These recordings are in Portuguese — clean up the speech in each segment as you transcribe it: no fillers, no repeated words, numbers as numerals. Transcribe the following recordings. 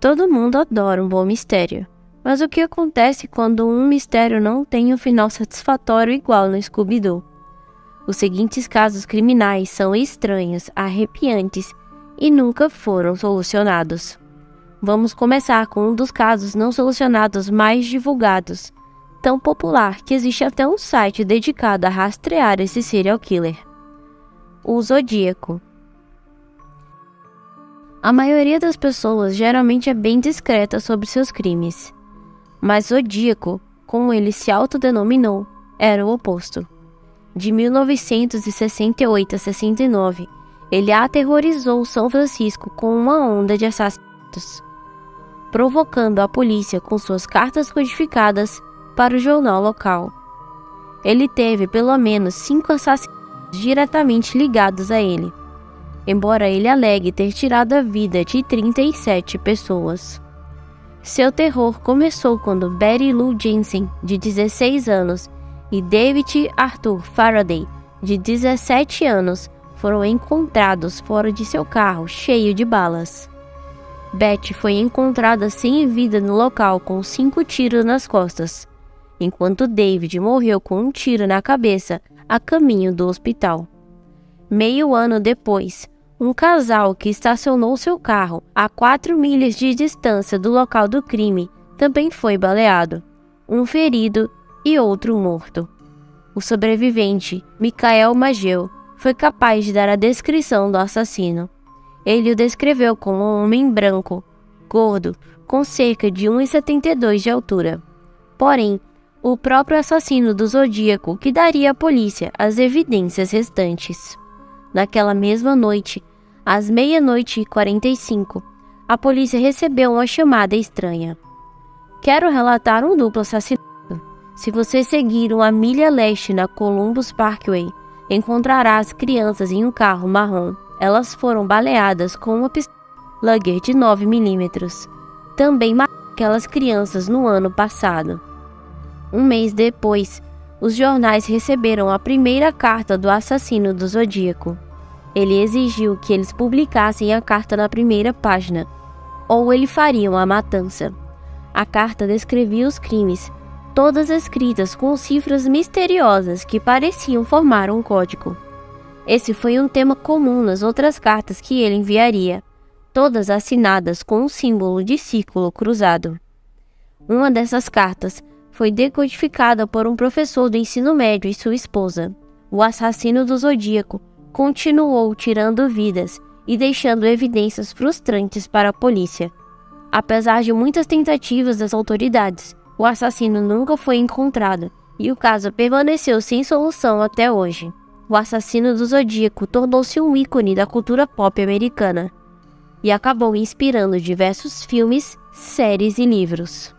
Todo mundo adora um bom mistério. Mas o que acontece quando um mistério não tem um final satisfatório igual no Scooby-Doo? Os seguintes casos criminais são estranhos, arrepiantes e nunca foram solucionados. Vamos começar com um dos casos não solucionados mais divulgados, tão popular que existe até um site dedicado a rastrear esse serial killer. O Zodíaco. A maioria das pessoas geralmente é bem discreta sobre seus crimes, mas Zodíaco, como ele se autodenominou, era o oposto. De 1968 a 69, ele aterrorizou São Francisco com uma onda de assassinatos, provocando a polícia com suas cartas codificadas para o jornal local. Ele teve pelo menos 5 assassinatos diretamente ligados a ele, embora ele alegue ter tirado a vida de 37 pessoas. Seu terror começou quando Betty Lou Jensen, de 16 anos, e David Arthur Faraday, de 17 anos, foram encontrados fora de seu carro cheio de balas. Betty foi encontrada sem vida no local com 5 tiros nas costas, enquanto David morreu com um tiro na cabeça a caminho do hospital. Meio ano depois, um casal que estacionou seu carro a 4 milhas de distância do local do crime também foi baleado, um ferido e outro morto. O sobrevivente, Michael Mageu, foi capaz de dar a descrição do assassino. Ele o descreveu como um homem branco, gordo, com cerca de 1,72 de altura. Porém, o próprio assassino do Zodíaco que daria à polícia as evidências restantes. Naquela mesma noite, às 00:45, a polícia recebeu uma chamada estranha. Quero relatar um duplo assassinato. Se você seguir uma milha leste na Columbus Parkway, encontrará as crianças em um carro marrom. Elas foram baleadas com uma pistola Luger de 9mm. Também mataram aquelas crianças no ano passado. Um mês depois, os jornais receberam a primeira carta do assassino do Zodíaco. Ele exigiu que eles publicassem a carta na primeira página, ou ele faria uma matança. A carta descrevia os crimes, todas escritas com cifras misteriosas que pareciam formar um código. Esse foi um tema comum nas outras cartas que ele enviaria, todas assinadas com um símbolo de círculo cruzado. Uma dessas cartas foi decodificada por um professor do ensino médio e sua esposa. O assassino do Zodíaco continuou tirando vidas e deixando evidências frustrantes para a polícia. Apesar de muitas tentativas das autoridades, o assassino nunca foi encontrado e o caso permaneceu sem solução até hoje. O assassino do Zodíaco tornou-se um ícone da cultura pop americana e acabou inspirando diversos filmes, séries e livros.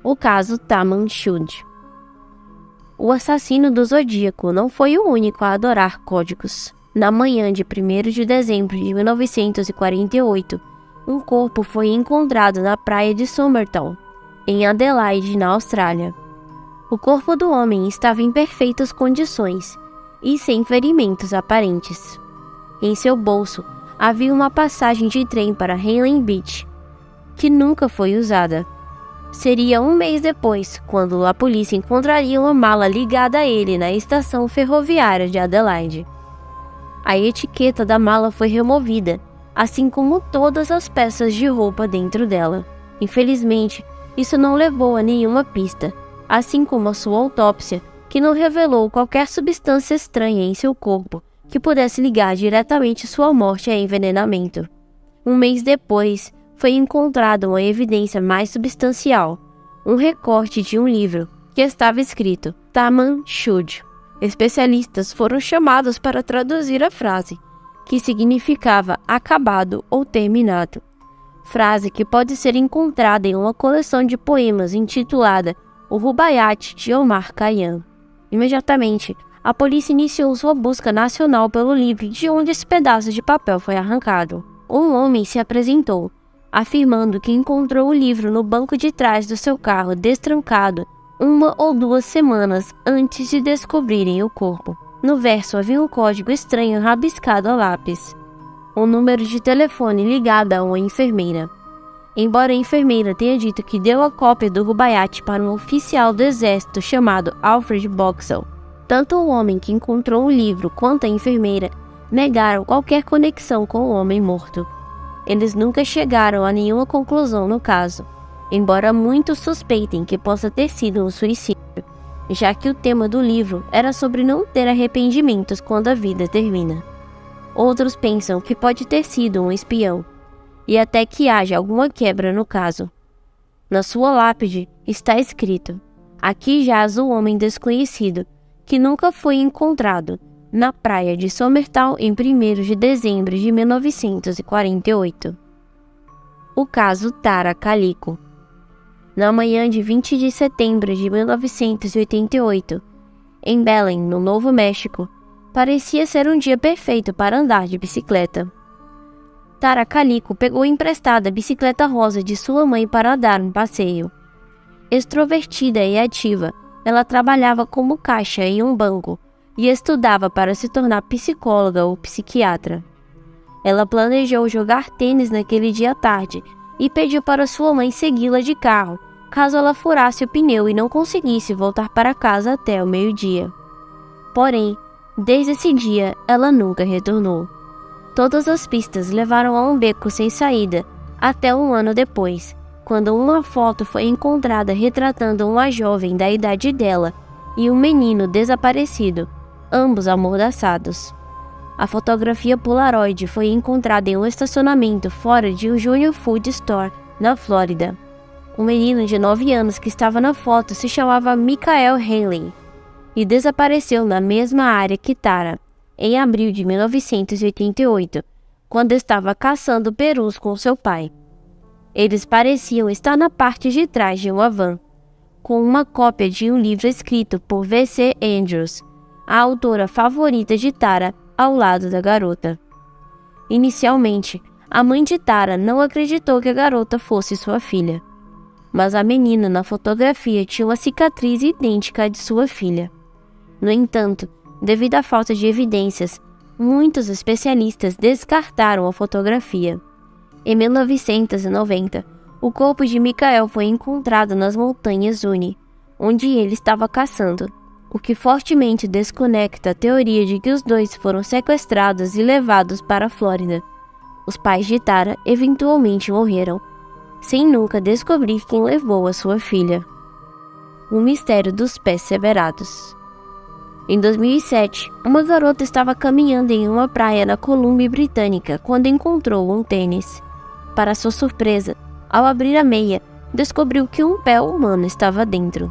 O caso Taman Shud. O assassino do Zodíaco não foi o único a adorar códigos. Na manhã de 1º de dezembro de 1948, um corpo foi encontrado na praia de Somerton, em Adelaide, na Austrália. O corpo do homem estava em perfeitas condições e sem ferimentos aparentes. Em seu bolso havia uma passagem de trem para Henley Beach, que nunca foi usada. Seria um mês depois, quando a polícia encontraria uma mala ligada a ele na estação ferroviária de Adelaide. A etiqueta da mala foi removida, assim como todas as peças de roupa dentro dela. Infelizmente, isso não levou a nenhuma pista, assim como a sua autópsia, que não revelou qualquer substância estranha em seu corpo que pudesse ligar diretamente sua morte a envenenamento. Um mês depois, foi encontrada uma evidência mais substancial, um recorte de um livro que estava escrito Taman Shud. Especialistas foram chamados para traduzir a frase, que significava acabado ou terminado. Frase que pode ser encontrada em uma coleção de poemas intitulada O Rubaiyat de Omar Khayyam. Imediatamente, a polícia iniciou sua busca nacional pelo livro de onde esse pedaço de papel foi arrancado. Um homem se apresentou, afirmando que encontrou o livro no banco de trás do seu carro destrancado 1 ou 2 semanas antes de descobrirem o corpo. No verso havia um código estranho rabiscado a lápis, um número de telefone ligado a uma enfermeira. embora a enfermeira tenha dito que deu a cópia do Rubaiyat para um oficial do exército chamado Alfred Boxall. Tanto o homem que encontrou o livro quanto a enfermeira negaram qualquer conexão com o homem morto. Eles nunca chegaram a nenhuma conclusão no caso, embora muitos suspeitem que possa ter sido um suicídio, já que o tema do livro era sobre não ter arrependimentos quando a vida termina. Outros pensam que pode ter sido um espião, e até que haja alguma quebra no caso. Na sua lápide está escrito: "Aqui jaz o homem desconhecido, que nunca foi encontrado, na praia de Somertal em 1º de dezembro de 1948. O caso Tara Calico. Na manhã de 20 de setembro de 1988, em Belém, no Novo México, parecia ser um dia perfeito para andar de bicicleta. Tara Calico pegou emprestada a bicicleta rosa de sua mãe para dar um passeio. Extrovertida e ativa, ela trabalhava como caixa em um banco e estudava para se tornar psicóloga ou psiquiatra. Ela planejou jogar tênis naquele dia à tarde e pediu para sua mãe segui-la de carro, caso ela furasse o pneu e não conseguisse voltar para casa até o meio-dia. Porém, desde esse dia, ela nunca retornou. Todas as pistas levaram a um beco sem saída, até um ano depois, quando uma foto foi encontrada retratando uma jovem da idade dela e um menino desaparecido, ambos amordaçados. A fotografia Polaroid foi encontrada em um estacionamento fora de um Junior Food Store, na Flórida. O menino de 9 anos que estava na foto se chamava Michael Hanley e desapareceu na mesma área que Tara, em abril de 1988, quando estava caçando perus com seu pai. Eles pareciam estar na parte de trás de uma van, com uma cópia de um livro escrito por V.C. Andrews, a autora favorita de Tara, ao lado da garota. Inicialmente, a mãe de Tara não acreditou que a garota fosse sua filha, mas a menina na fotografia tinha uma cicatriz idêntica à de sua filha. No entanto, devido à falta de evidências, muitos especialistas descartaram a fotografia. Em 1990, o corpo de Michael foi encontrado nas montanhas Uni, onde ele estava caçando, o que fortemente desconecta a teoria de que os dois foram sequestrados e levados para a Flórida. Os pais de Tara eventualmente morreram, sem nunca descobrir quem levou a sua filha. O mistério dos pés severados. Em 2007, uma garota estava caminhando em uma praia na Colômbia Britânica quando encontrou um tênis. Para sua surpresa, ao abrir a meia, descobriu que um pé humano estava dentro.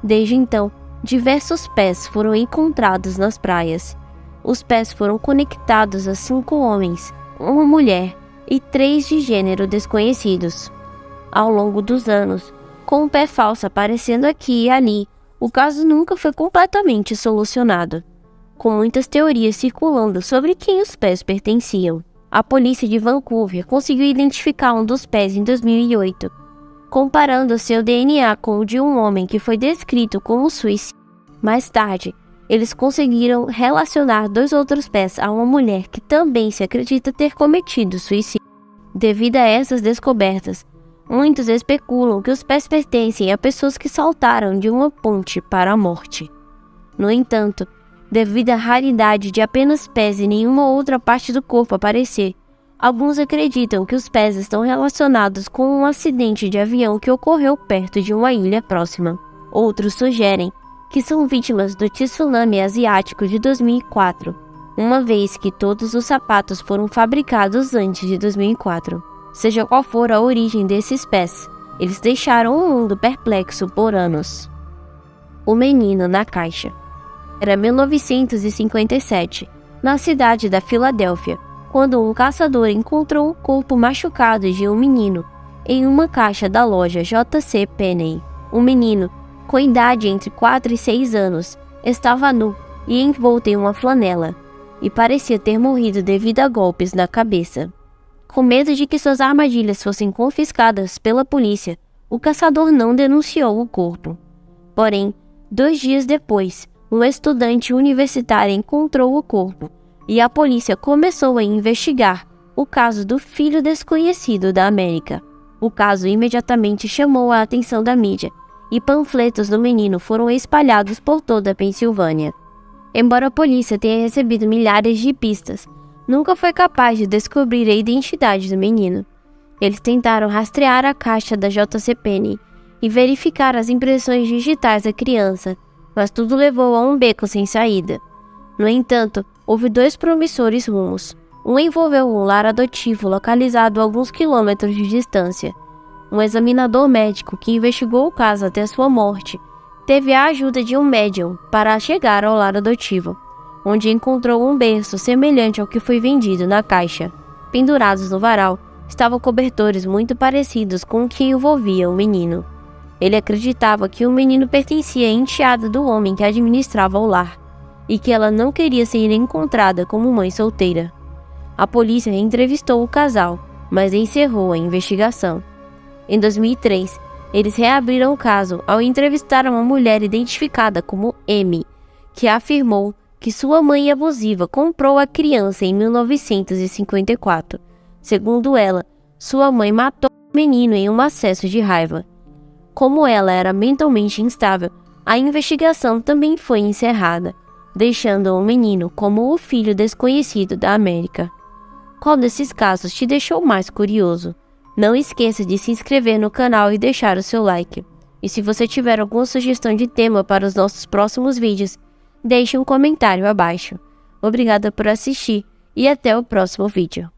Desde então, diversos pés foram encontrados nas praias. Os pés foram conectados a 5 homens, uma mulher e 3 de gênero desconhecidos. Ao longo dos anos, com um pé falso aparecendo aqui e ali, o caso nunca foi completamente solucionado, com muitas teorias circulando sobre quem os pés pertenciam. A polícia de Vancouver conseguiu identificar um dos pés em 2008, comparando seu DNA com o de um homem que foi descrito como suicida. Mais tarde, eles conseguiram relacionar 2 outros pés a uma mulher que também se acredita ter cometido suicídio. Devido a essas descobertas, muitos especulam que os pés pertencem a pessoas que saltaram de uma ponte para a morte. No entanto, devido à raridade de apenas pés e nenhuma outra parte do corpo aparecer, alguns acreditam que os pés estão relacionados com um acidente de avião que ocorreu perto de uma ilha próxima. Outros sugerem que são vítimas do tsunami asiático de 2004, uma vez que todos os sapatos foram fabricados antes de 2004. Seja qual for a origem desses pés, eles deixaram o mundo perplexo por anos. O menino na caixa. Era 1957, na cidade da Filadélfia, quando um caçador encontrou o corpo machucado de um menino em uma caixa da loja J.C. Penney. O menino, com idade entre 4 e 6 anos, estava nu e envolto em uma flanela, e parecia ter morrido devido a golpes na cabeça. Com medo de que suas armadilhas fossem confiscadas pela polícia, o caçador não denunciou o corpo. Porém, 2 dias depois, um estudante universitário encontrou o corpo, e a polícia começou a investigar o caso do filho desconhecido da América. O caso imediatamente chamou a atenção da mídia, e panfletos do menino foram espalhados por toda a Pensilvânia. Embora a polícia tenha recebido milhares de pistas, nunca foi capaz de descobrir a identidade do menino. Eles tentaram rastrear a caixa da JCPenney e verificar as impressões digitais da criança, mas tudo levou a um beco sem saída. No entanto, houve 2 promissores rumos. Um envolveu um lar adotivo localizado a alguns quilômetros de distância. Um examinador médico que investigou o caso até sua morte teve a ajuda de um médium para chegar ao lar adotivo, onde encontrou um berço semelhante ao que foi vendido na caixa. Pendurados no varal, estavam cobertores muito parecidos com o que envolvia o menino. Ele acreditava que o menino pertencia à enteada do homem que administrava o lar, e que ela não queria ser encontrada como mãe solteira. A polícia entrevistou o casal, mas encerrou a investigação. Em 2003, eles reabriram o caso ao entrevistar uma mulher identificada como M, que afirmou que sua mãe abusiva comprou a criança em 1954. Segundo ela, sua mãe matou o menino em um acesso de raiva. Como ela era mentalmente instável, a investigação também foi encerrada, deixando o menino como o filho desconhecido da América. Qual desses casos te deixou mais curioso? Não esqueça de se inscrever no canal e deixar o seu like. E se você tiver alguma sugestão de tema para os nossos próximos vídeos, deixe um comentário abaixo. Obrigada por assistir e até o próximo vídeo.